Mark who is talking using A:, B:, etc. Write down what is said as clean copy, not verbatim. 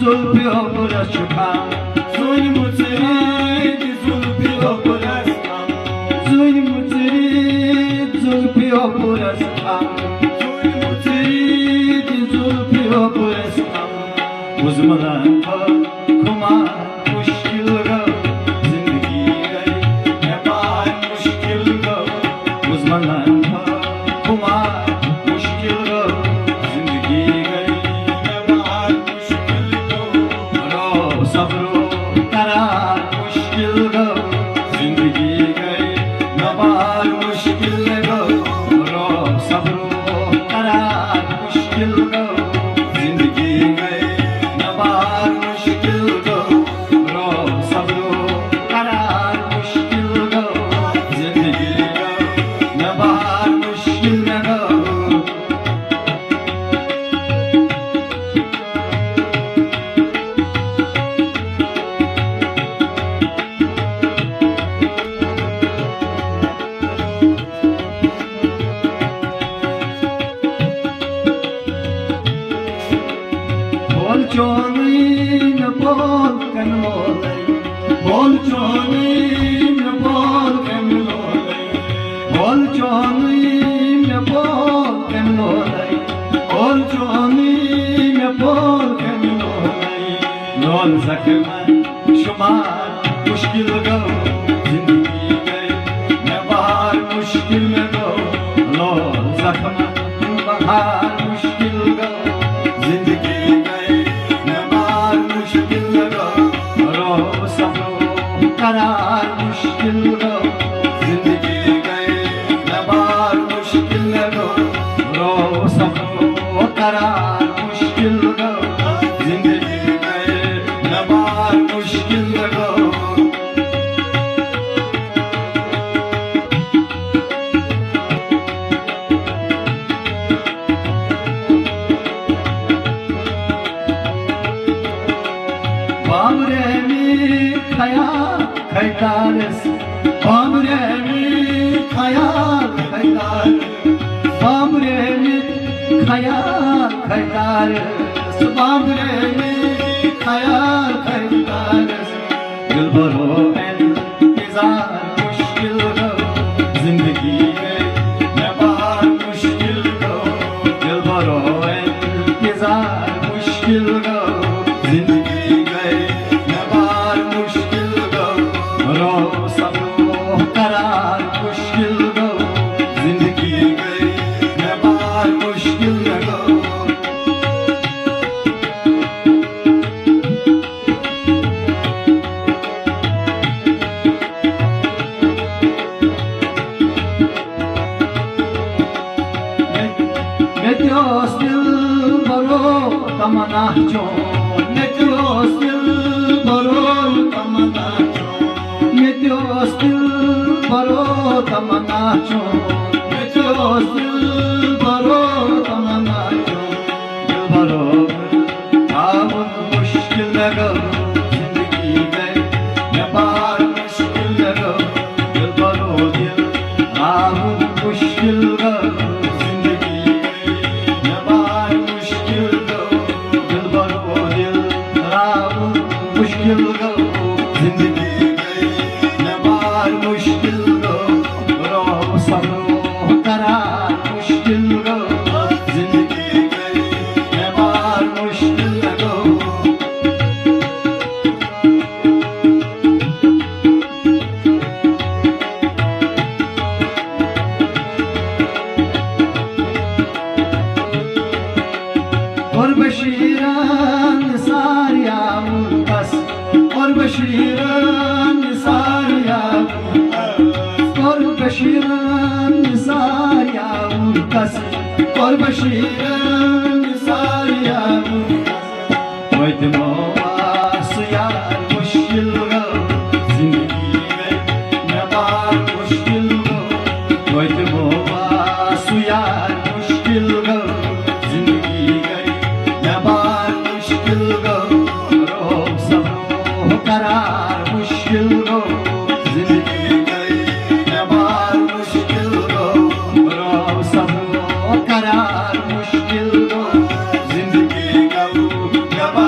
A: जुल्फी हो पुरस छुपाम
B: Zuni mutsirid, zulfi ho purasam.
A: जुई मुचरी जुल्फी हो पुरस छुपाम
B: Zuni
A: मुचरी Zulfi हो पुरस छुपाम उज़मलान खुमार मुश्किल गो जिंदगी गई
B: nepal mushkil go.
A: उज़मलान खुमार मुश्किल गो जिंदगी गई
B: Nepal mushkil go.
A: रो सब्रो करार मुश्किल गो जिंदगी गई नबार मुश्किल गो रो सब्रो करार मुश्किल गो जिंदगी गई नबार मुश्किल गो रो सब्रो करार मुश्किल गो जिंदगी गई नबार मुश्किल गो Bol chonin bol kan molay
B: Bol chonin bol kem lolay.
A: Bol chonin bol kan molay
B: Bol chonin bol kem lolay.
A: Lol zakma shumar mushkil go zindagi gay
B: Nepal mushkil go.
A: Lol zakma bahar mushkil go
B: Zindagi gayi Nepal mushkil go.
A: ro sabro karar mushkil go
B: Zindagi gayi Nepal mushkil go.
A: ro sabro karar mushkil go
B: Zindagi gayi Nepal mushkil go.
A: Bamre mi khayal khaydares Bamre mi khayal khaydares Bamre mi khayal khaydares Bamre mi khayal khaydares Dilbaro intizar mushkil ho Zindagi mein
B: Nepal mushkil go.
A: Dilbaro intizar mushkil ho
B: Zindagi gayi Nepal mushkil go.
A: रो सबरो करार मुश्किल गो
B: Zindagi gayi Nepal mushkil go.
A: Metyos dil baro tamanah chon Metyos dil baro
B: Tamana chon.
A: Metyos dil baro tamanah chon Metyos dil baro tamanah chon Dil baro amun mushkil go Zindagi mein Nepal mushkil go Dil baro dil amun mushkil go
B: Zindagi gayi Nepal mushkil go.
A: दिल बरो दिल राम मुश्किल गो
B: Zindagi gayi Nepal mushkil go.
A: रो सबरो करार मुश्किल गो
B: Zindagi gayi Nepal mushkil go.
A: और बशीरान सारिया मुल्कस और बशीरान सारिया और बशीरान सारिया मुल्कस और बशीरान सारिया वैद मोवास यार मुश्किल गो
B: Zindagi gayi Nepal mushkil go.
A: वैद मोवास यार मुश्किल गो
B: Zindagi gayi Nepal mushkil go.
A: रो सबरो करार मुश्किल गो
B: Zindagi gayi Nepal mushkil go.
A: रो सबरो करार मुश्किल गो
B: Zindagi gayi Nepal